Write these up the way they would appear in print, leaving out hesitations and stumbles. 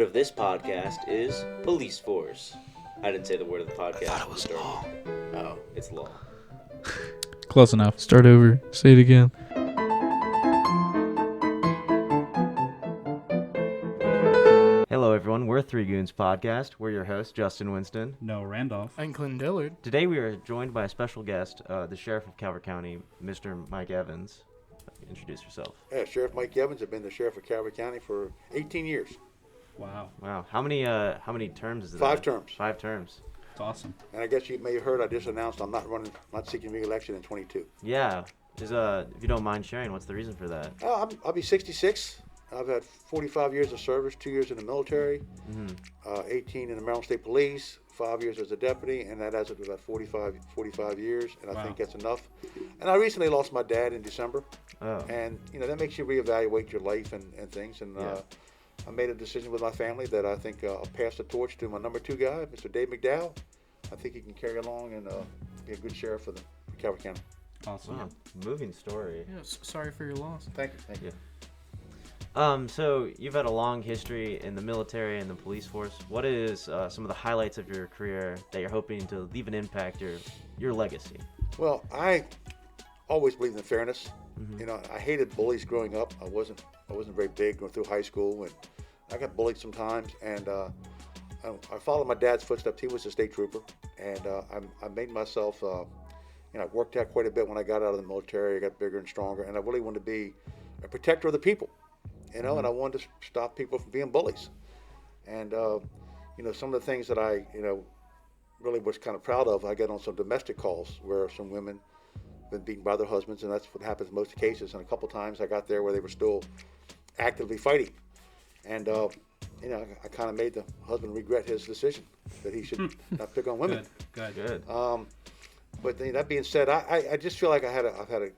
of this podcast is police force. I didn't say the word of the podcast. I thought it was law. Oh, it's law. Close enough. Start over. Say it again. Hello, everyone. We're Three Goons podcast. We're your hosts, Justin Winston. Noah Randolph. I'm Clinton Dillard. Today we are joined by a special guest, the Sheriff of Calvert County, Mr. Mike Evans. Introduce yourself. Yeah, Sheriff Mike Evans. I've been the Sheriff of Calvert County for 18 years. Wow. Wow. How many terms is that? 5 terms. 5 terms. It's awesome. And I guess you may have heard I just announced I'm not seeking re-election in 22. Yeah. If you don't mind sharing, what's the reason for that? I'll be 66. I've had 45 years of service, 2 years in the military, 18 in the Maryland State Police, 5 years as a deputy, and that adds up to about 45 years, and I think that's enough. And I recently lost my dad in December, and that makes you reevaluate your life and things, and I made a decision with my family that I think I'll pass the torch to my number 2 guy, Mr. Dave McDowell. I think he can carry along and be a good sheriff for Calvert County. Awesome. Wow. Moving story. Yeah, sorry for your loss. Thank you. So you've had a long history in the military and the police force. What is some of the highlights of your career that you're hoping to leave an impact, your legacy? Well, I always believed in fairness. I hated bullies growing up. I wasn't very big going through high school, and I got bullied sometimes. And I followed my dad's footsteps. He was a state trooper, and I made myself. I worked out quite a bit when I got out of the military. I got bigger and stronger, and I really wanted to be a protector of the people. And I wanted to stop people from being bullies. And, some of the things that I, really was kind of proud of, I got on some domestic calls where some women been beaten by their husbands, and that's what happens in most cases. And a couple times I got there where they were still actively fighting. And, I kind of made the husband regret his decision that he should not pick on women. Good. But that being said, I just feel like I've had a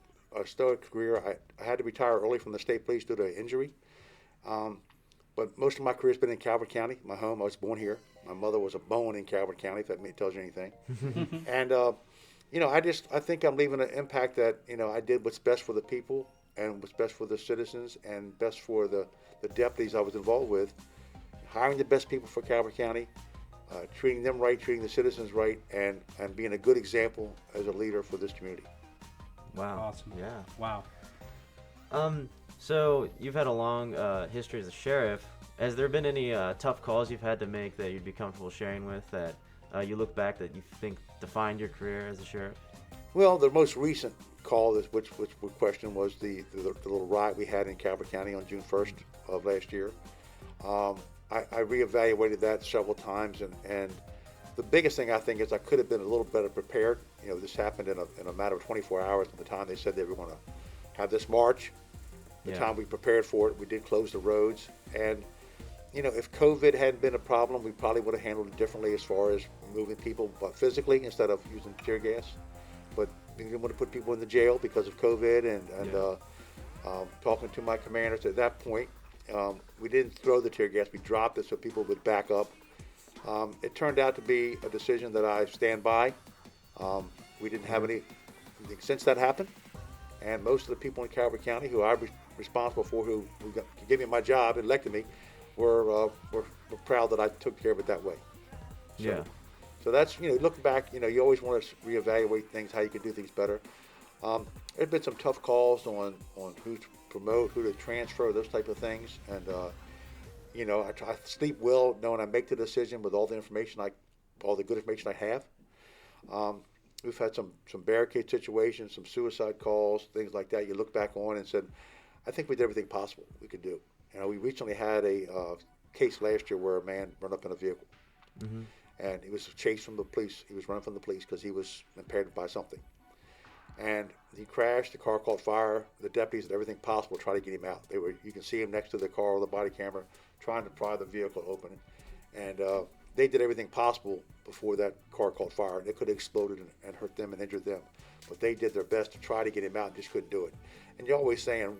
stoic career. I had to retire early from the state police due to injury. But most of my career has been in Calvert County, my home. I was born here. My mother was born in Calvert County, if that tells you anything. And, I think I'm leaving an impact that, I did what's best for the people and what's best for the citizens and best for the deputies I was involved with. Hiring the best people for Calvert County, treating them right, treating the citizens right, and being a good example as a leader for this community. Wow. Awesome. Yeah. Wow. So you've had a long history as a sheriff. Has there been any tough calls you've had to make that you'd be comfortable sharing with that you look back that you think defined your career as a sheriff? Well, the most recent call, which we questioned, was the little riot we had in Calvert County on June 1st of last year. I reevaluated that several times, and the biggest thing I think is I could have been a little better prepared. This happened in a matter of 24 hours. At the time they said they were going to have this march, the time we prepared for it, we did close the roads. And, if COVID hadn't been a problem, we probably would have handled it differently as far as moving people physically instead of using tear gas. But we didn't want to put people in the jail because of COVID. And talking to my commanders at that point, we didn't throw the tear gas. We dropped it so people would back up. It turned out to be a decision that I stand by. We didn't have anything since that happened. And most of the people in Calvert County who I was responsible for, who gave me my job and elected me, were proud that I took care of it that way. So that's, looking back, you always want to reevaluate things, how you can do things better. There's been some tough calls on who to promote, who to transfer, those type of things. And, I try to sleep well knowing I make the decision with all the good information I have. We've had some barricade situations, some suicide calls, things like that. You look back on and said, I think we did everything possible we could do. We recently had a case last year where a man ran up in a vehicle. And he was chased from the police. He was running from the police because he was impaired by something. And he crashed, the car caught fire. The deputies did everything possible to try to get him out. You can see him next to the car with a body camera trying to pry the vehicle open. And they did everything possible before that car caught fire. It could have exploded and hurt them and injured them. But they did their best to try to get him out and just couldn't do it. And you're always saying,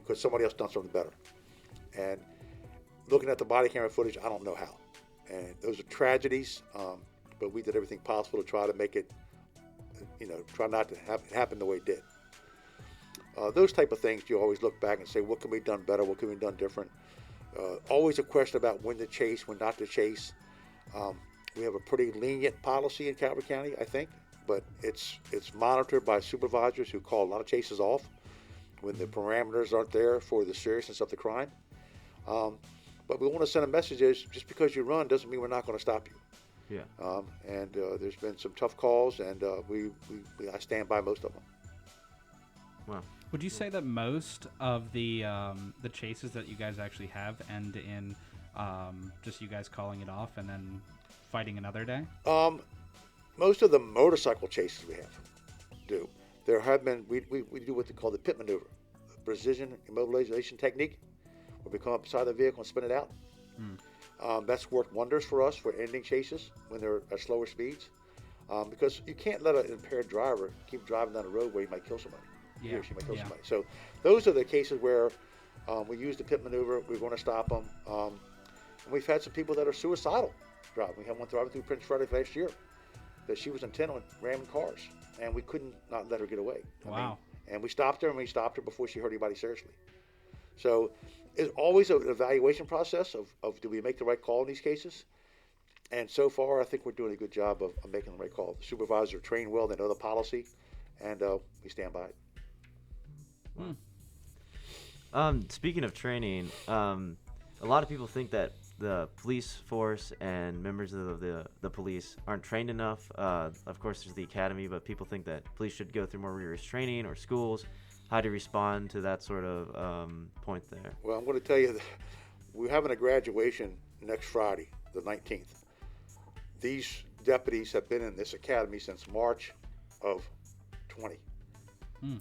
could somebody else done something better? And looking at the body camera footage, I don't know how. And those are tragedies, but we did everything possible to try to make it, try not to have it happen the way it did. Those type of things, you always look back and say, what can be done better? What can be done different? Always a question about when to chase, when not to chase. We have a pretty lenient policy in Calvert County, I think, but it's monitored by supervisors who call a lot of chases off when the parameters aren't there for the seriousness of the crime. But we want to send a message is just because you run doesn't mean we're not going to stop you. Yeah. And there's been some tough calls, and I stand by most of them. Wow. Would you say that most of the chases that you guys actually have end in just you guys calling it off and then fighting another day? Most of the motorcycle chases we have do. There have been, we do what they call the pit maneuver, the precision immobilization technique, where we come up beside the vehicle and spin it out. That's worked wonders for us for ending chases when they're at slower speeds, because you can't let an impaired driver keep driving down the road where he might kill somebody. He or she might kill somebody. So those are the cases where we use the pit maneuver. We're going to stop them. And we've had some people that are suicidal driving. We had one driving through Prince Frederick last year that she was intent on ramming cars, and we couldn't not let her get away. Wow. And we stopped her, and we stopped her before she hurt anybody seriously. So it's always an evaluation process of do we make the right call in these cases? And so far, I think we're doing a good job of making the right call. The supervisors are trained well, they know the policy, and we stand by it. Speaking of training, a lot of people think that the police force and members of the police aren't trained enough. Of course, there's the academy, but people think that police should go through more rigorous training or schools. How do you respond to that sort of point there? Well, I'm going to tell you that we're having a graduation next Friday, the 19th. These deputies have been in this academy since March of 20.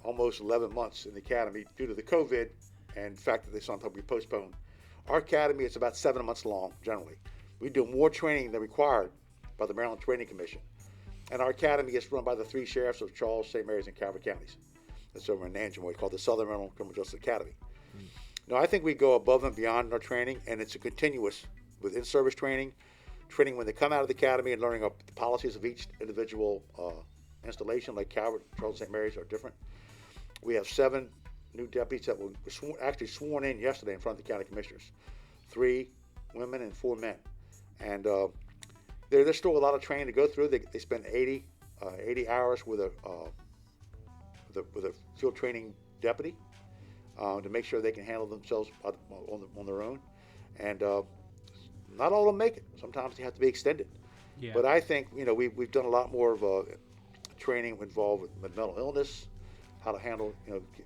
Almost 11 months in the academy due to the COVID and the fact that they sometimes we postponed. Our academy is about 7 months long, generally. We do more training than required by the Maryland Training Commission. And our academy is run by the 3 sheriffs of Charles, St. Mary's, and Calvert counties. It's over in Nanjamo. It's called the Southern Maryland Criminal Justice Academy. Now, I think we go above and beyond our training, and it's a continuous with in-service training when they come out of the academy and learning the policies of each individual installation, like Calvert, Charles, St. Mary's are different. We have 7 new deputies that were actually sworn in yesterday in front of the county commissioners. 3 women and 4 men. And there's still a lot of training to go through. They spend 80 hours with a field training deputy to make sure they can handle themselves on their own. And not all of them make it. Sometimes they have to be extended. Yeah. But I think we've done a lot more of training involved with mental illness, how to handle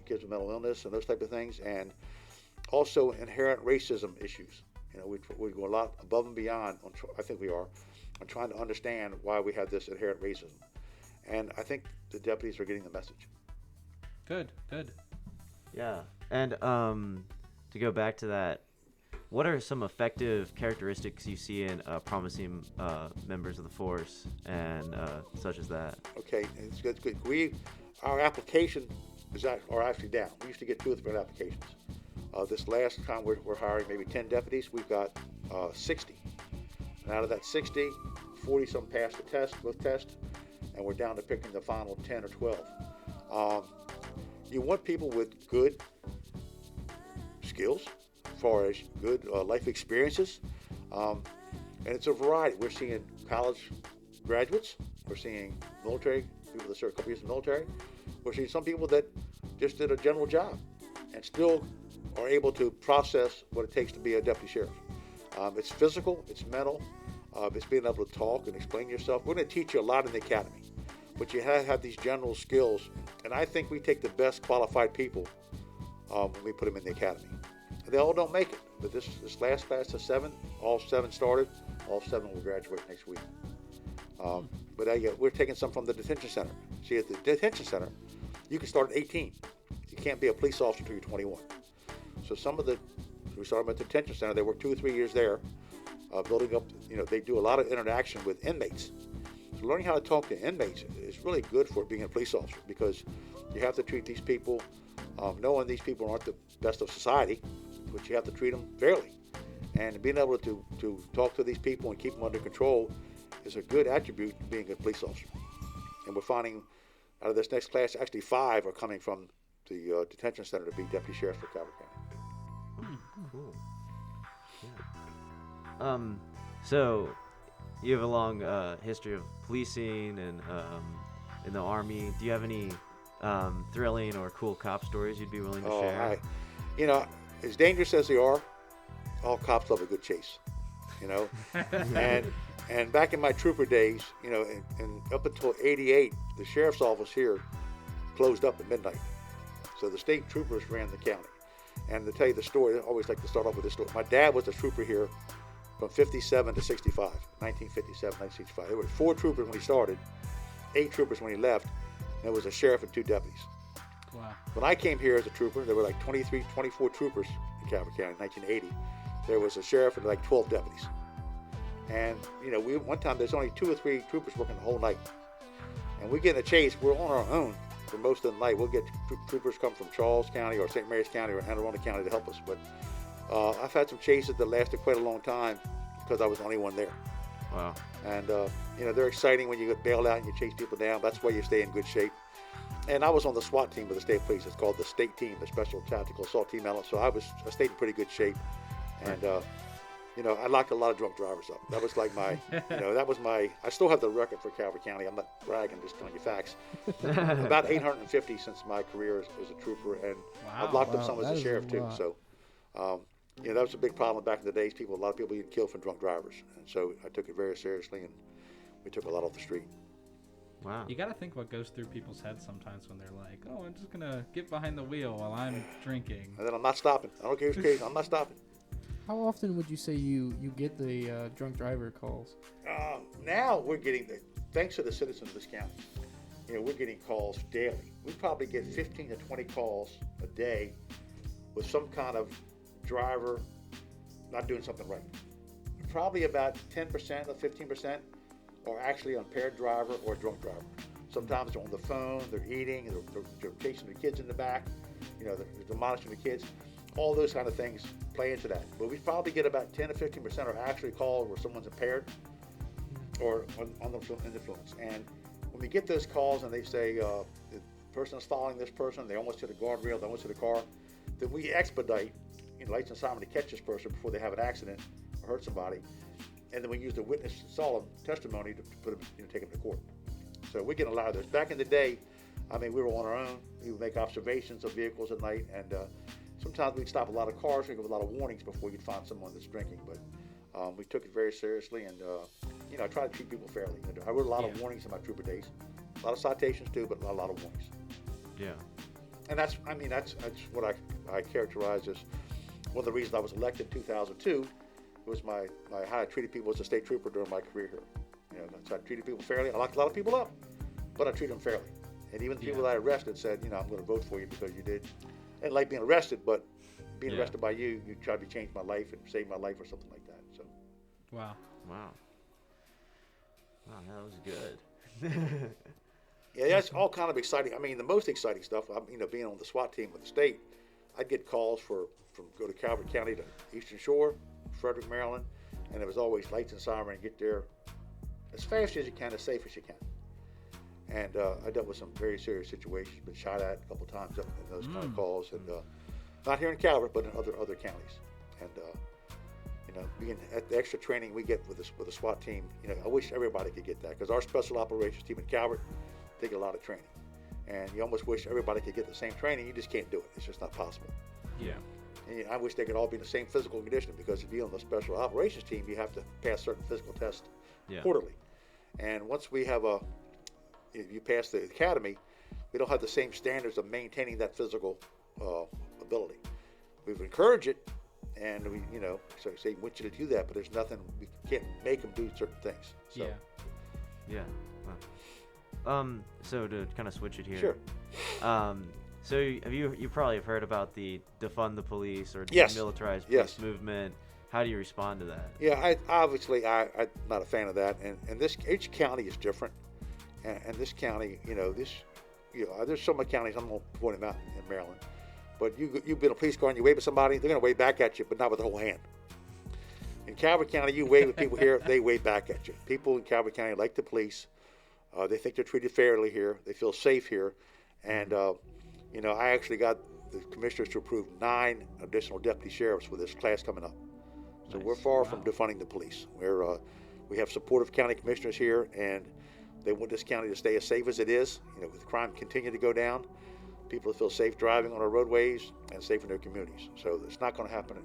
kids with mental illness and those type of things, and also inherent racism issues. We go a lot above and beyond. I think we are on trying to understand why we have this inherent racism, and I think the deputies are getting the message. Good. Yeah. And to go back to that, what are some effective characteristics you see in promising members of the force and such as that? Okay, it's good. Our application are actually down. We used to get 2 or 3 applications. This last time we're hiring maybe 10 deputies. We've got 60. And out of that 60, 40 some passed the test, both tests, and we're down to picking the final 10 or 12. You want people with good skills, as far as good life experiences, and it's a variety. We're seeing college graduates. We're seeing military people that served a couple years in the military. We're seeing some people that just did a general job and still are able to process what it takes to be a deputy sheriff. It's physical, it's mental, it's being able to talk and explain yourself. We're going to teach you a lot in the academy, but you have these general skills, and I think we take the best qualified people when we put them in the academy. And they all don't make it, but this last class of 7, all 7 started, all 7 will graduate next week. But we're taking some from the detention center. See, at the detention center, you can start at 18. You can't be a police officer until you're 21. So we started at the detention center. They work 2 or 3 years there, building up. They do a lot of interaction with inmates. So learning how to talk to inmates is really good for being a police officer, because you have to treat these people, knowing these people aren't the best of society, but you have to treat them fairly. And being able to talk to these people and keep them under control is a good attribute to being a police officer. And we're finding out of this next class, actually 5 are coming from the detention center to be deputy sheriff for Calvert County. Cool. So you have a long history of policing and in the Army. Do you have any thrilling or cool cop stories you'd be willing to share? You know, as dangerous as they are, all cops love a good chase. You know, and back in my trooper days, you know, and up until '88, the sheriff's office here closed up at midnight. So the state troopers ran the county. And to tell you the story, I always like to start off with this story. My dad was a trooper here from 57 to 65, 1957, 1965. There were 4 troopers when he started, 8 troopers when he left, and there was a sheriff and 2 deputies. Wow. When I came here as a trooper, there were like 23, 24 troopers in Calvert County in 1980. There was a sheriff and like 12 deputies. And, you know, one time there's only 2 or 3 troopers working the whole night. And we get in a chase, we're on our own for most of the night. We'll get troopers come from Charles County or St. Mary's County or Anne Arundel County to help us. But I've had some chases that lasted quite a long time because I was the only one there. Wow. And, you know, they're exciting when you get bailed out and you chase people down. That's why you stay in good shape. And I was on the SWAT team with the state police. It's called the state team, the Special Tactical Assault Team. So I stayed in pretty good shape. And, you know, I locked a lot of drunk drivers up. That was like my, you know, I still have the record for Calvert County. I'm not bragging, just telling you facts. About 850 since my career as a trooper. And I've locked up some as a sheriff too. So, you know, that was a big problem back in the days. A lot of people get killed from drunk drivers. And so I took it very seriously, and we took a lot off the street. Wow. You got to think what goes through people's heads sometimes when they're like, oh, I'm just going to get behind the wheel while I'm drinking. And then I'm not stopping. I don't care who's crazy. I'm not stopping. How often would you say you get the drunk driver calls? Now we're getting, thanks to the citizens of this county, you know, we're getting calls daily. We probably get 15 to 20 calls a day with some kind of driver not doing something right. Probably about 10% or 15% are actually an impaired driver or a drunk driver. Sometimes they're on the phone, they're eating, they're chasing their kids in the back, you know, they're monitoring the kids. All those kind of things play into that. But we probably get about 10 to 15% are actually calls where someone's impaired or on the influence. And when we get those calls and they say the person is following this person, they almost hit a guardrail, they almost hit a car, then we expedite, you know, lights and siren to catch this person before they have an accident or hurt somebody. And then we use the witness solemn testimony to put them, you know, take them to court. So we get a lot of those. Back in the day, I mean, we were on our own. We would make observations of vehicles at night, and sometimes we'd stop a lot of cars, we give a lot of warnings before we'd find someone that's drinking. But we took it very seriously, and you know, I try to treat people fairly. I wrote a lot of warnings in my trooper days, a lot of citations too, but a lot of warnings. Yeah. And that's what I characterize as one of the reasons I was elected in 2002. It was my how I treated people as a state trooper during my career here. You know, so I treated people fairly. I locked a lot of people up, but I treated them fairly. And even the people that I arrested said, you know, I'm going to vote for you because you did. I didn't like being arrested, but being arrested by you tried to change my life and save my life or something like that. So. Wow. Wow. Wow, that was good. Yeah, that's all kind of exciting. I mean, the most exciting stuff, you know, being on the SWAT team with the state, I'd get calls from go to Calvert County to Eastern Shore, Frederick, Maryland, and it was always lights and siren, get there as fast as you can, as safe as you can. And I dealt with some very serious situations, been shot at a couple times in those kind of calls, and not here in Calvert, but in other counties. And you know, being at the extra training we get with the SWAT team, you know, I wish everybody could get that, because our special operations team in Calvert, they get a lot of training, and you almost wish everybody could get the same training. You just can't do it; it's just not possible. Yeah. And I wish they could all be in the same physical condition, because if you're on the special operations team, you have to pass certain physical tests quarterly. And once we have if you pass the academy, we don't have the same standards of maintaining that physical ability. We've encouraged it, and we, you know, so say we want you to do that, but there's nothing, we can't make them do certain things. So. Yeah. Wow. So to kind of switch it here. Sure. So you probably have heard about the defund the police or Yes. demilitarized police movement. How do you respond to that? Yeah, I'm not a fan of that, and each county is different, and this county, you know, there's so many counties, I'm going to point them out in Maryland, but you've been a police car and you wave at somebody, they're going to wave back at you, but not with the whole hand. In Calvert County, you wave at people here, they wave back at you. People in Calvert County like the police. They think they're treated fairly here. They feel safe here, and you know, I actually got the commissioners to approve 9 additional deputy sheriffs with this class coming up. So Nice. we're far from Wow. defunding the police. We have supportive county commissioners here, and they want this county to stay as safe as it is. With crime continue to go down, people feel safe driving on our roadways and safe in their communities. So it's not going to happen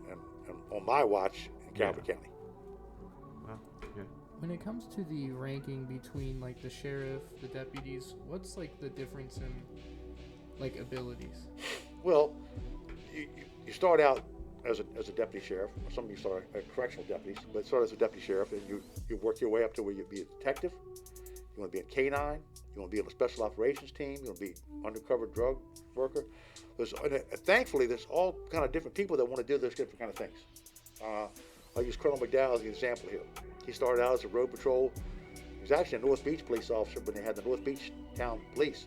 on my watch in Calvert County. Well, yeah. When it comes to the ranking between like the sheriff, the deputies, what's like the difference in like abilities? Well, you start out as a deputy sheriff, or some of you start as correctional deputies, but start as a deputy sheriff, and you work your way up to where you be a detective. You want to be in K-9. You want to be on a special operations team. You want to be undercover drug worker. Thankfully, there's all kind of different people that want to do those different kind of things. I'll use Colonel McDowell as an example here. He started out as a road patrol. He was actually a North Beach police officer when they had the North Beach Town Police.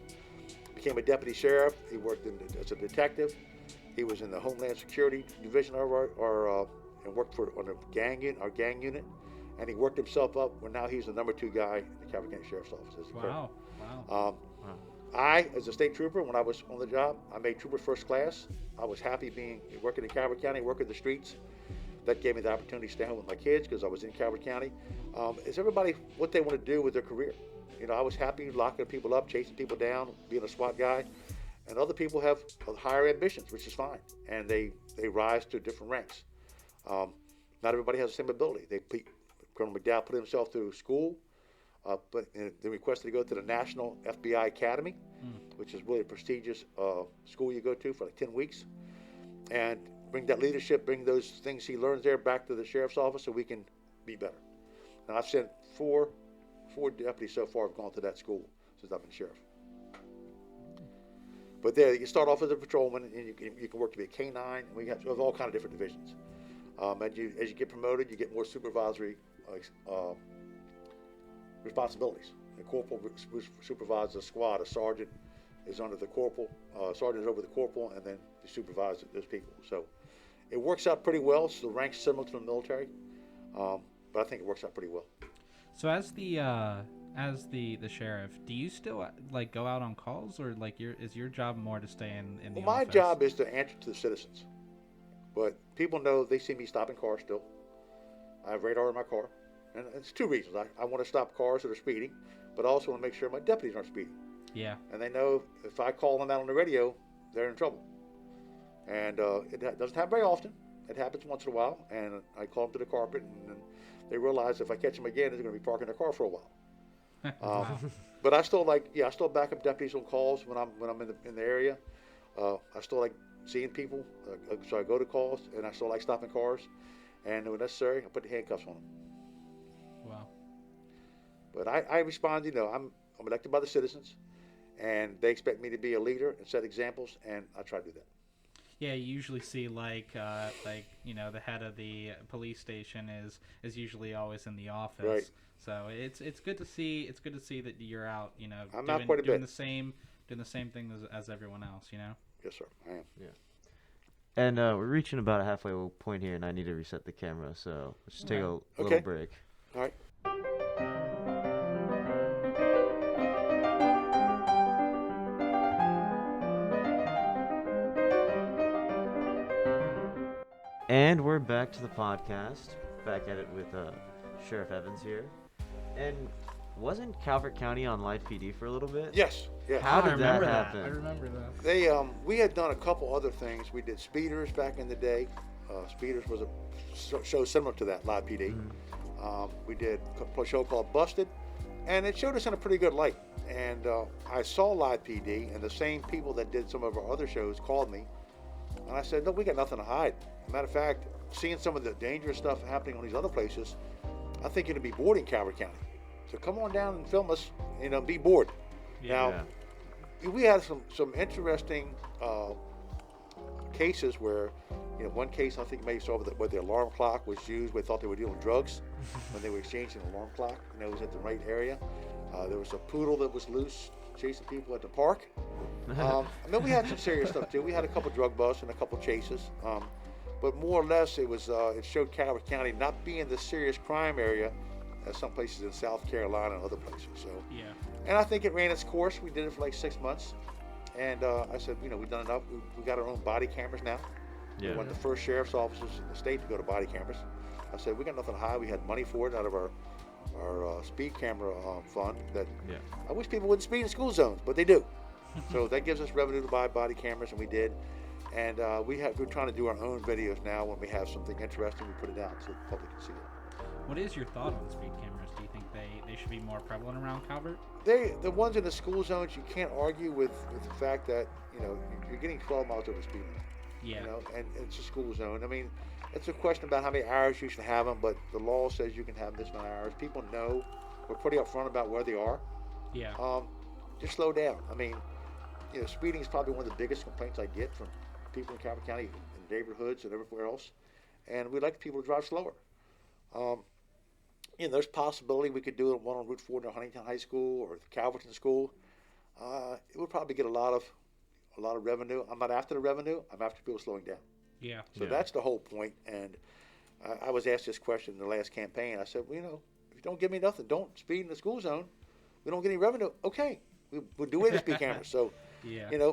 Became a deputy sheriff. He worked as a detective. He was in the Homeland Security Division of and worked on our gang unit. And he worked himself up. Well, now he's the number 2 guy in the Calvert County Sheriff's Office. As a colonel. Wow. I, as a state trooper, when I was on the job, I made trooper first class. I was happy working in Calvert County, working the streets. That gave me the opportunity to stay home with my kids because I was in Calvert County. It's everybody what they want to do with their career. I was happy locking people up, chasing people down, being a SWAT guy. And other people have higher ambitions, which is fine. And they rise to different ranks. Not everybody has the same ability. Colonel McDowell put himself through school, but they requested to go to the National FBI Academy, which is really a prestigious school you go to for like 10 weeks, and bring that leadership, bring those things he learns there back to the sheriff's office so we can be better. And I've sent four deputies so far have gone to that school since I've been sheriff. But there, you start off as a patrolman, and you can work to be a K-9, and we have all kind of different divisions. As you get promoted, you get more supervisory responsibilities. The corporal supervises a squad. A sergeant is under the corporal. Sergeant is over the corporal, and then they supervise those people. So it works out pretty well. So the rank's similar to the military, but I think it works out pretty well. So as the sheriff, do you still like go out on calls, or like is your job more to stay in the Well, my office? job is to answer to the citizens, but people know they see me stopping cars still. I have radar in my car, and it's 2 reasons. I want to stop cars that are speeding, but I also want to make sure my deputies aren't speeding. Yeah. And they know if I call them out on the radio, they're in trouble. And it doesn't happen very often. It happens once in a while, and I call them to the carpet, and they realize if I catch them again, they're going to be parking their car for a while. But I still I still back up deputies on calls when I'm in the area. I still like seeing people, so I go to calls, and I still like stopping cars, and when necessary, I put the handcuffs on them. Wow. But I respond. I'm elected by the citizens, and they expect me to be a leader and set examples, and I try to do that. Yeah, you usually see the head of the police station is usually always in the office. Right. So it's good to see that you're out, I'm out quite a doing bit. the same thing as everyone else, Yes, sir. I am. Yeah. And we're reaching about a halfway point here, and I need to reset the camera, so let's just take a Okay. little break. All right. And we're back to the podcast. Back at it with Sheriff Evans here. And wasn't Calvert County on Live PD for a little bit? Yes. Yes. How I did that remember happen? I remember that. They we had done a couple other things. We did Speeders back in the day. Speeders was a show similar to that, Live PD. We did a show called Busted, and it showed us in a pretty good light. And I saw Live PD, and the same people that did some of our other shows called me, and I said, "No, we got nothing to hide. Matter of fact, seeing some of the dangerous stuff happening on these other places, I think you're gonna be bored in Calvert County. So come on down and film us. Be bored." Yeah. Now, we had some interesting cases where, one case I think you may saw where the alarm clock was used. We thought they were dealing drugs when they were exchanging an alarm clock. It was at the right area. There was a poodle that was loose chasing people at the park. We had some serious stuff too. We had a couple drug busts and a couple chases. But more or less, it showed Calvert County not being the serious crime area as some places in South Carolina and other places. So, Yeah. and I think it ran its course. We did it for like 6 months, and I said, we've done enough. We got our own body cameras now. Yeah. We're one of the first sheriff's offices in the state to go to body cameras. I said, we got nothing to hide. We had money for it out of our speed camera fund. That Yeah. I wish people wouldn't speed in school zones, but they do. So that gives us revenue to buy body cameras, and we did. And we're trying to do our own videos now. When we have something interesting, we put it out so the public can see it. What is your thought on speed cameras? Do you think they should be more prevalent around Calvert? The ones in the school zones, you can't argue with the fact that you're getting 12 miles over the speed limit. Yeah. And it's a school zone. I mean, it's a question about how many hours you should have them, but the law says you can have this many hours. People know. We're pretty upfront about where they are. Yeah. Just slow down. I mean, speeding is probably one of the biggest complaints I get from people in Calvert County, in neighborhoods and everywhere else. And we'd like people to drive slower. There's possibility we could do one on Route 4 near Huntington High School or the Calverton School. It would probably get a lot of revenue. I'm not after the revenue. I'm after people slowing down. Yeah. So that's the whole point. And I was asked this question in the last campaign. I said, well, if you don't give me nothing, don't speed in the school zone. We don't get any revenue. Okay, we'll do it with speed cameras. So, Yeah.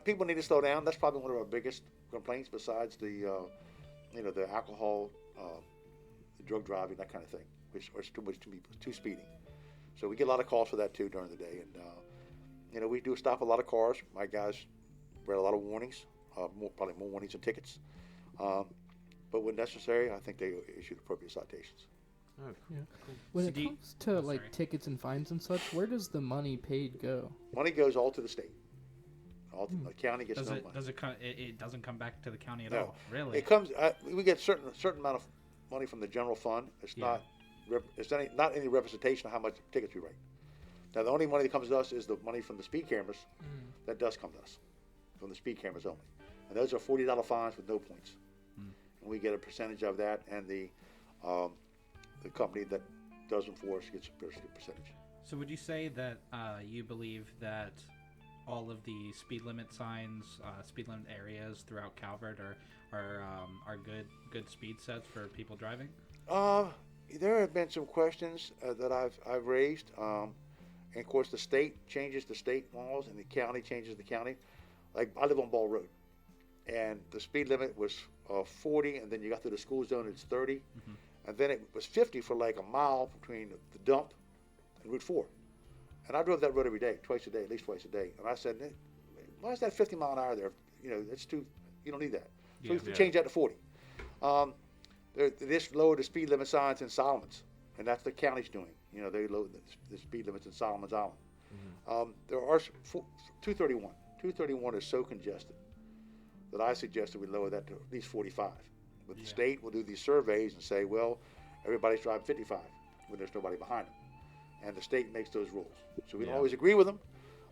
People need to slow down. That's probably one of our biggest complaints, besides the alcohol, the drug driving, that kind of thing, which is too speeding. So we get a lot of calls for that too during the day, and we do stop a lot of cars. My guys read a lot of warnings, probably more warnings than tickets. But when necessary, I think they issue appropriate citations. Oh, Yeah. When So it do you- comes to sorry. tickets and fines and such, where does the money paid go? Money goes all to the state. The county gets Does no it money. does it come? It doesn't come back to the county at No. all. Really? It comes. We get certain amount of money from the general fund. It's Yeah. not any representation of how much tickets we write. Now the only money that comes to us is the money from the speed cameras. That does come to us from the speed cameras only, and those are $40 fines with no points. And we get a percentage of that, and the company that does them for us gets a percentage. So would you say that you believe that all of the speed limit signs, speed limit areas throughout Calvert are good speed sets for people driving? There have been some questions that I've raised, and of course the state changes the state laws, and the county changes the county. Like I live on Ball Road, and the speed limit was 40, and then you got to the school zone, it's 30, and then it was 50 for like a mile between the dump and Route 4. And I drove that road every day, at least twice a day. And I said, why is that 50 mile an hour there? It's too, you don't need that. So we changed that to 40. They just lowered the speed limit signs in Solomon's, and that's the county's doing. They lowered the speed limits in Solomon's Island. There are 231. 231 is so congested that I suggested we lower that to at least 45. But the state will do these surveys and say, well, everybody's driving 55 when there's nobody behind them. And the state makes those rules. So we don't always agree with them.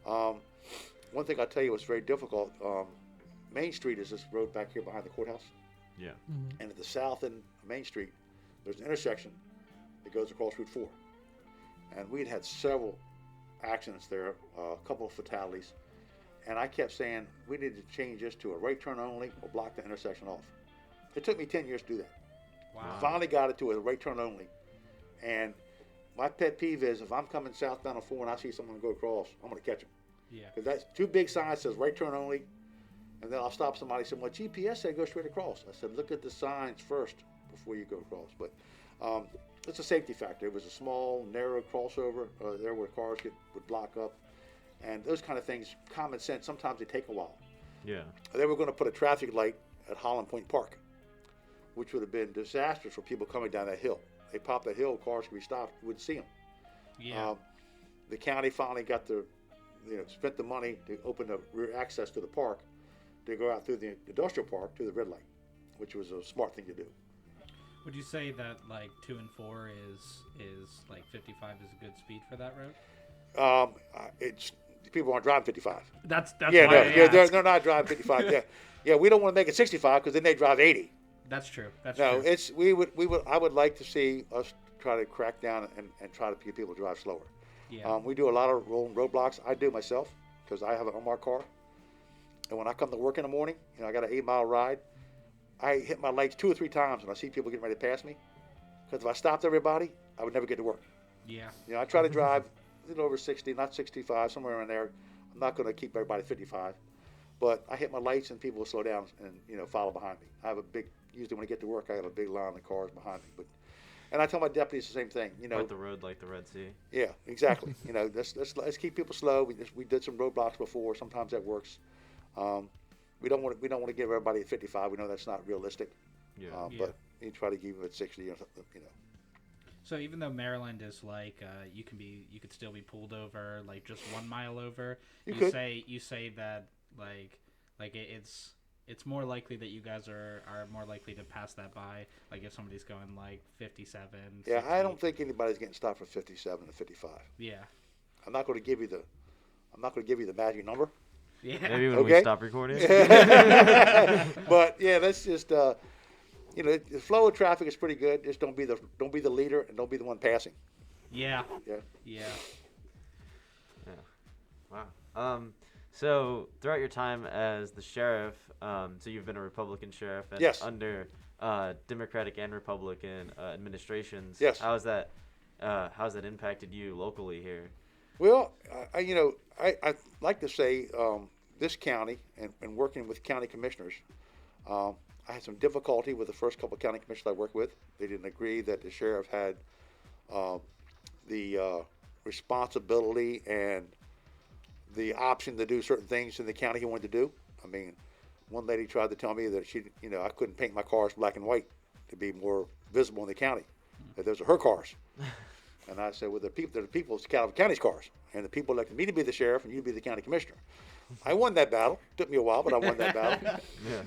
One thing I'll tell you was very difficult. Main Street is this road back here behind the courthouse. Yeah. And at the south end of Main Street, there's an intersection that goes across Route 4. And we'd had several accidents there, a couple of fatalities. And I kept saying, we need to change this to a right turn only or block the intersection off. It took me 10 years to do that. Wow. Finally got it to a right turn only. And my pet peeve is if I'm coming southbound on 4 and I see someone go across, I'm going to catch them. Yeah. Because that's two big signs says right turn only. And then I'll stop somebody and say, well, GPS said go straight across. I said, look at the signs first before you go across. But it's a safety factor. It was a small, narrow crossover there where cars would block up. And those kind of things, common sense, sometimes they take a while. Yeah. They were going to put a traffic light at Holland Point Park, which would have been disastrous for people coming down that hill. They pop that hill, cars could be stopped, you wouldn't see them. Yeah. The county finally got spent the money to open the rear access to the park to go out through the industrial park to the red light, which was a smart thing to do. Would you say that like 2 and 4 is like 55 is a good speed for that road? It's people aren't driving 55. That's Yeah, why no, I yeah, asked. they're not driving 55. Yeah. We don't want to make it 65 because then they drive 80. That's true. That's No, true. I would like to see us try to crack down and try to get people to drive slower. Yeah. We do a lot of rolling roadblocks. I do myself because I have an unmarked car. And when I come to work in the morning, I got an 8-mile ride. I hit my lights 2 or 3 times when I see people getting ready to pass me. Because if I stopped everybody, I would never get to work. Yeah. I try to drive a little over 60, not 65, somewhere around there. I'm not going to keep everybody at 55. But I hit my lights and people will slow down and follow behind me. I have a big usually when I get to work, I got a big line of cars behind me. And I tell my deputies the same thing. Quite the road like the Red Sea. Yeah, exactly. Let's keep people slow. We did some roadblocks before. Sometimes that works. We don't want to give everybody at 55. We know that's not realistic. Yeah. But you try to keep them at 60 or something. So even though Maryland is like you could still be pulled over like just 1 mile over, you say that it's more likely that you guys are more likely to pass that by, like if somebody's going like 57. Yeah, 60. I don't think anybody's getting stopped for 57 and 55. Yeah. I'm not going to give you the magic number. Yeah. Maybe when we stop recording. But yeah, that's just the flow of traffic is pretty good. Just don't be the leader and don't be the one passing. Yeah. Yeah. Yeah. Yeah. Wow. So throughout your time as the sheriff, so you've been a Republican sheriff and Yes. under Democratic and Republican administrations. Yes. How's that impacted you locally here? Well, I like to say this county and working with county commissioners, I had some difficulty with the first couple of county commissioners I worked with. They didn't agree that the sheriff had the responsibility and the option to do certain things in the county he wanted to do. I mean, one lady tried to tell me that I couldn't paint my cars black and white to be more visible in the county. That those are her cars. And I said, well, the people, it's Calvert County's cars. And the people elected me to be the sheriff and you be the county commissioner. I won that battle. Took me a while, but I won that battle. Yeah.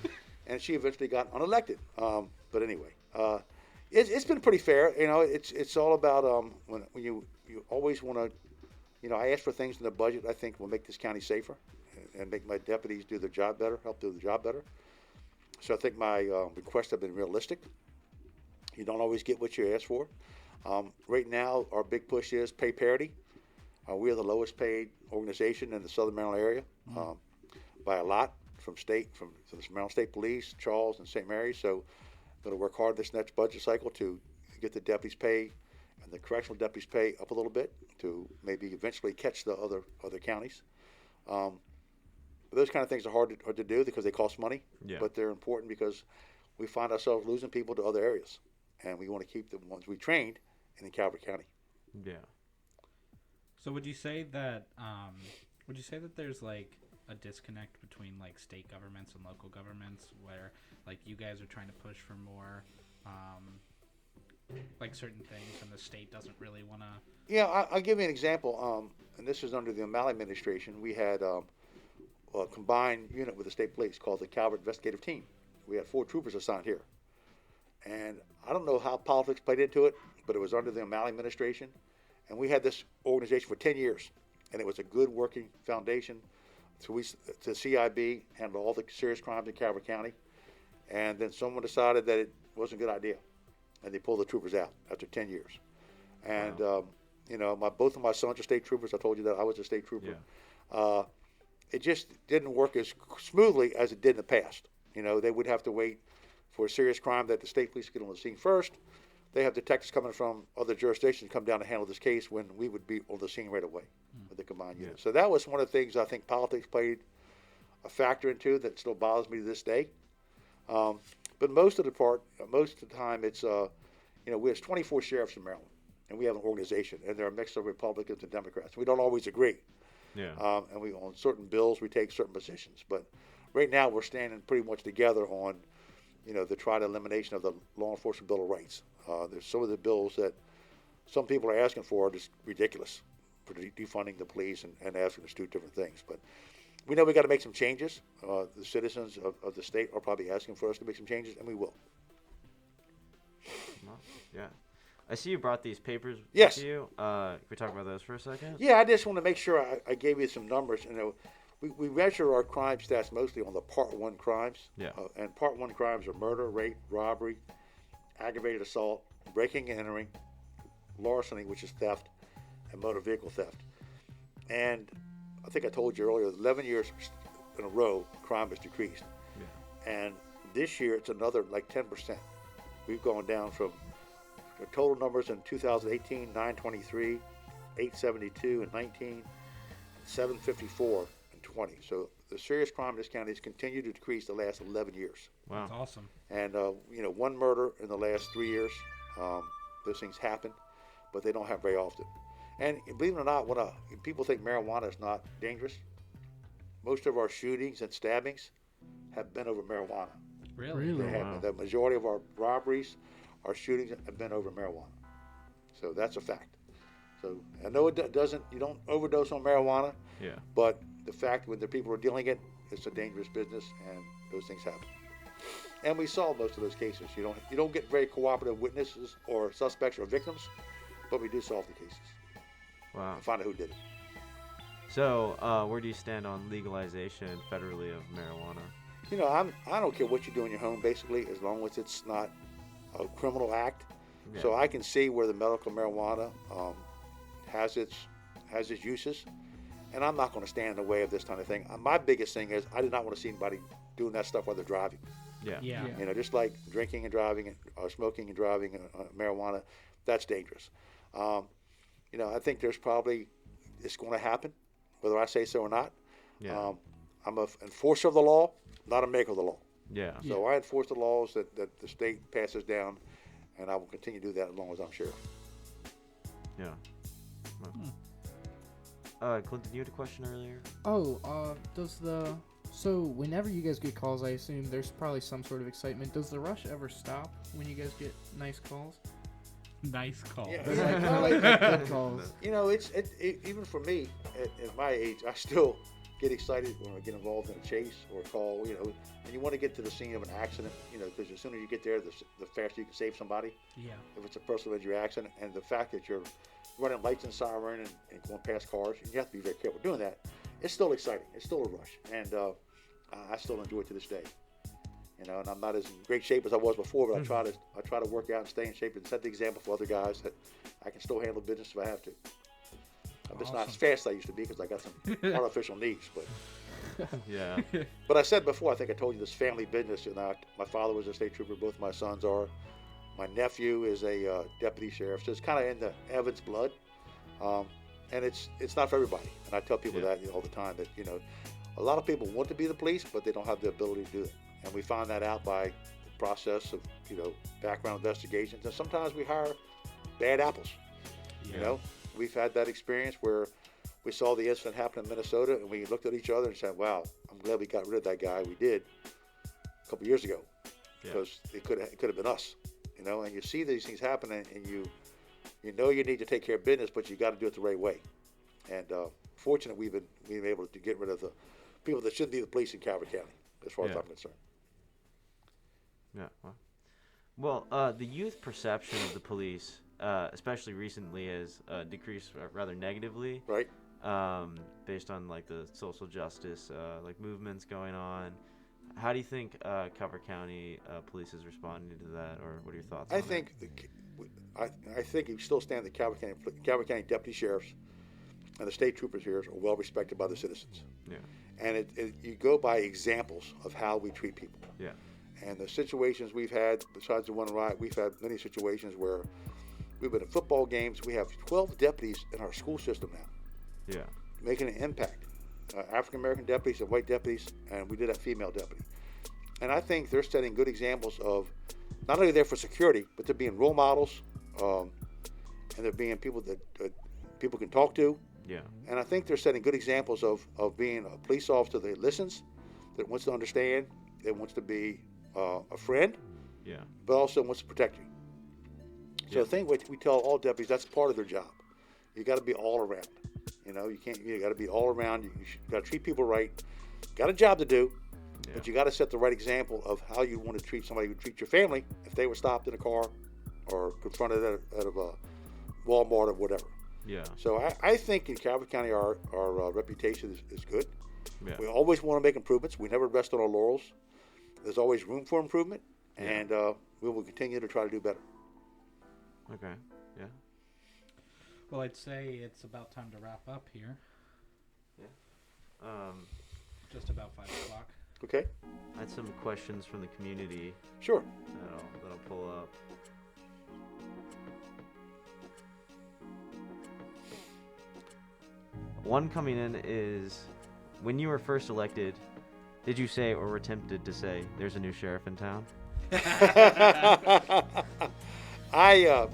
And she eventually got unelected. But anyway, it's been pretty fair. It's all about when you always want to, I ask for things in the budget I think will make this county safer and make my deputies do their job better, help do the job better. So I think my requests have been realistic. You don't always get what you ask for. Right now, our big push is pay parity. We are the lowest paid organization in the Southern Maryland area by a lot from the Maryland State Police, Charles, and St. Mary's. So I'm going to work hard this next budget cycle to get the deputies' pay and the correctional deputies' pay up a little bit to maybe eventually catch the other counties. Those kind of things are hard to do because they cost money, but they're important because we find ourselves losing people to other areas, and we want to keep the ones we trained in Calvert County. Yeah. So would you say that there's like a disconnect between like state governments and local governments where like you guys are trying to push for more like certain things and the state doesn't really want to? Yeah, I'll give you an example. And this is under the O'Malley administration. We had a combined unit with the state police called the Calvert Investigative Team. We had 4 troopers assigned here. And I don't know how politics played into it, but it was under the O'Malley administration. And we had this organization for 10 years. And it was a good working foundation. So to CIB, handled all the serious crimes in Calvert County. And then someone decided that it wasn't a good idea. And they pulled the troopers out after 10 years. And, both of my sons are state troopers. I told you that I was a state trooper. Yeah. It just didn't work as smoothly as it did in the past. They would have to wait for a serious crime that the state police get on the scene first. They have detectives coming from other jurisdictions come down to handle this case when we would be on the scene right away with the combined unit. So that was one of the things I think politics played a factor into that still bothers me to this day. But most of the time, it's there's 24 sheriffs in Maryland, and we have an organization, and they're a mix of Republicans and Democrats. We don't always agree. Yeah. And we on certain bills we take certain positions, but right now we're standing pretty much together on, the tried elimination of the Law Enforcement Bill of Rights. There's some of the bills that some people are asking for are just ridiculous, for defunding the police and asking us to do different things. But we know we got to make some changes. The citizens of the state are probably asking for us to make some changes, and we will. Well, yeah. I see you brought these papers Yes. with you. Can we talk about those for a second? Yeah, I just want to make sure I gave you some numbers. We measure our crime stats mostly on the Part 1 crimes. Yeah. And Part 1 crimes are murder, rape, robbery, aggravated assault, breaking and entering, larceny, which is theft, and motor vehicle theft. And I think I told you earlier, 11 years in a row, crime has decreased. Yeah. And this year, it's another like 10%. We've gone down from the total numbers in 2018, 923, 872 and 19, 754 and 20. So the serious crime in this county has continued to decrease the last 11 years. Wow. That's awesome. And one murder in the last 3 years. Those things happen, but they don't happen very often. And believe it or not, when people think marijuana is not dangerous, most of our shootings and stabbings have been over marijuana. Really? Really? They have wow. been. The majority of our robberies, our shootings have been over marijuana. So that's a fact. So I know it doesn't. You don't overdose on marijuana, Yeah. but the fact when the people are dealing it, it's a dangerous business, and those things happen. And we solve most of those cases. You don't get very cooperative witnesses or suspects or victims, but we do solve the cases Wow. and find out who did it. So, where do you stand on legalization federally of marijuana? I don't care what you do in your home, basically, as long as it's not a criminal act. Yeah. So I can see where the medical marijuana has its uses, and I'm not going to stand in the way of this kind of thing. My biggest thing is I do not want to see anybody doing that stuff while they're driving. Yeah. Yeah. Yeah. Just like drinking and driving, or smoking and driving, marijuana, that's dangerous. I think it's going to happen, whether I say so or not. Yeah. I'm an enforcer of the law, not a maker of the law. Yeah. So I enforce the laws that the state passes down, and I will continue to do that as long as I'm sheriff. Yeah. Clinton, you had a question earlier? Oh, so whenever you guys get calls, I assume there's probably some sort of excitement. Does the rush ever stop when you guys get nice calls? Nice call. Yeah. Like good calls. It's even for me at my age, I still get excited when I get involved in a chase or a call. And you want to get to the scene of an accident. Because as soon as you get there, the faster you can save somebody. Yeah. If it's a personal injury accident, and the fact that you're running lights and siren and going past cars, and you have to be very careful doing that. It's still exciting. It's still a rush, and I still enjoy it to this day. And I'm not as in great shape as I was before, but I try to work out and stay in shape and set the example for other guys that I can still handle business if I have to. I'm just not as fast as I used to be because I got some artificial knees. But Yeah. but I said before, I think I told you this family business. My father was a state trooper. Both my sons are. My nephew is a deputy sheriff, so it's kind of in the Evans blood. And it's not for everybody. And I tell people that all the time that a lot of people want to be the police, but they don't have the ability to do it. And we find that out by the process of background investigations. And sometimes we hire bad apples. Yeah. We've had that experience where we saw the incident happen in Minnesota, and we looked at each other and said, "Wow, I'm glad we got rid of that guy. We did a couple years ago, because it could have been us." And you see these things happening, and you need to take care of business, but you got to do it the right way. And fortunately, we've been able to get rid of the people that shouldn't be the police in Calvert County, as far as I'm concerned. Yeah. Well, the youth perception of the police, especially recently, has decreased rather negatively. Right. Based on like the social justice movements going on. How do you think Calvert County police is responding to that, or what are your thoughts? I think you still stand the Calvert County deputy sheriffs and the state troopers here are well respected by the citizens. Yeah. And you go by examples of how we treat people. Yeah. And the situations we've had, besides the one riot, we've had many situations where we've been at football games. We have 12 deputies in our school system now. Yeah. Making an impact. African American deputies and white deputies, and we did have female deputy. And I think they're setting good examples of not only there for security, but they're being role models, and they're being people that people can talk to. Yeah. And I think they're setting good examples of being a police officer that listens, that wants to understand, that wants to be a friend, Yeah. but also wants to protect you. So Yeah. I think what we tell all deputies, that's part of their job. You got to be all around. You got to be all around. You got to treat people right. Got a job to do, but you got to set the right example of how you want to treat somebody who treat your family if they were stopped in a car or confronted out of a Walmart or whatever. Yeah. So I think in Calvert County our reputation is good. Yeah. We always want to make improvements. We never rest on our laurels. There's always room for improvement, and we will continue to try to do better. Okay. Yeah. Well, I'd say it's about time to wrap up here. Just about 5 o'clock. Okay? I had some questions from the community Sure. that'll pull up. One coming in is, when you were first elected, did you say or were tempted to say there's a new sheriff in town? I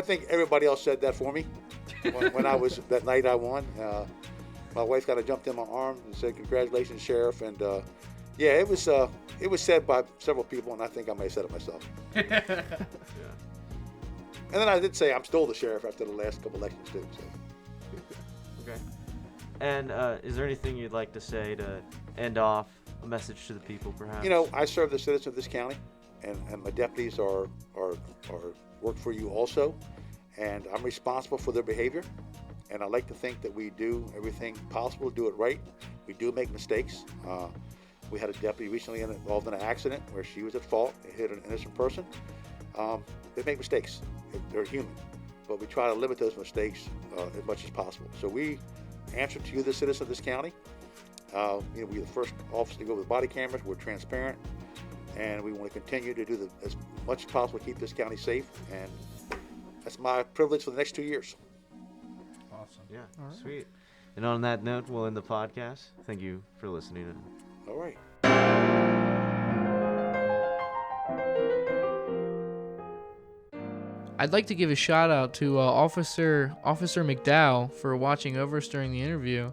think everybody else said that for me when I was that night I won. My wife kind of jumped in my arms and said, "Congratulations, Sheriff!" And yeah, it was said by several people, and I think I may have said it myself. Yeah. And then I did say I'm still the sheriff after the last couple elections too. So. Okay. And is there anything you'd like to say to end off, a message to the people, perhaps? You know, I serve the citizens of this county, and my deputies are work for you also, and I'm responsible for their behavior. And I like to think that we do everything possible to do it right. We do make mistakes. We had a deputy recently involved in an accident where she was at fault. It hit an innocent person. They make mistakes. They're human. But we try to limit those mistakes as much as possible. So we answer to you, the citizens of this county. We're the first office to go with body cameras. We're transparent. And we want to continue to do as much as possible to keep this county safe. And that's my privilege for the next 2 years. Awesome. Yeah, All right. sweet. And on that note, we'll end the podcast. Thank you for listening. All right. I'd like to give a shout out to Officer McDowell for watching over us during the interview.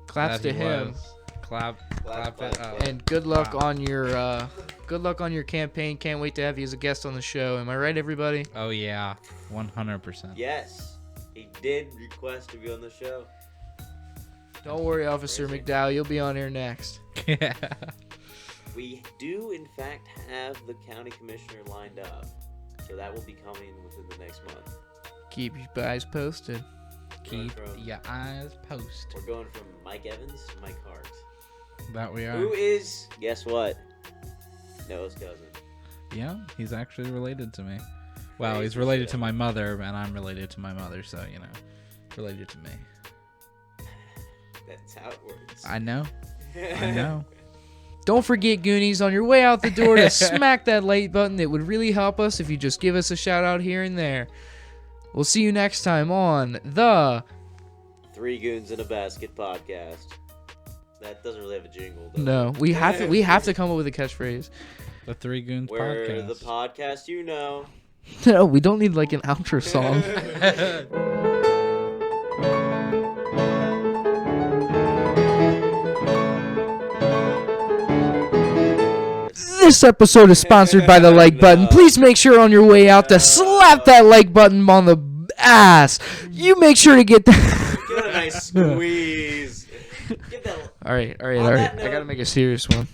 Claps to him. Clap it up. And good luck Wow. on your campaign. Can't wait to have you as a guest on the show. Am I right, everybody? Oh yeah, 100%. Yes, he did request to be on the show. Don't worry, Officer McDowell. You'll be on air next. Yeah. We do, in fact, have the county commissioner lined up, so that will be coming within the next month. Keep you guys posted. Keep your eyes posted. We're going from Mike Evans to Mike Hart. That we are. Who is, guess what? Noah's cousin. Yeah, he's actually related to me. Well, Crazy he's related shit. to my mother, and I'm related to my mother, so, related to me. That's how it works. I know. I know. Don't forget, Goonies, on your way out the door to smack that like button. It would really help us if you just give us a shout out here and there. We'll see you next time on the Three Goons in a Basket podcast. That doesn't really have a jingle, though. No, we have to come up with a catchphrase. The Three Goons We're podcast. the podcast you know. No, we don't need like an outro song. This episode is sponsored by the like button. Please make sure on your way out to slap that like button on the ass. You make sure to get that. Give it a nice squeeze. Give that. All right. On that I gotta note- make a serious one.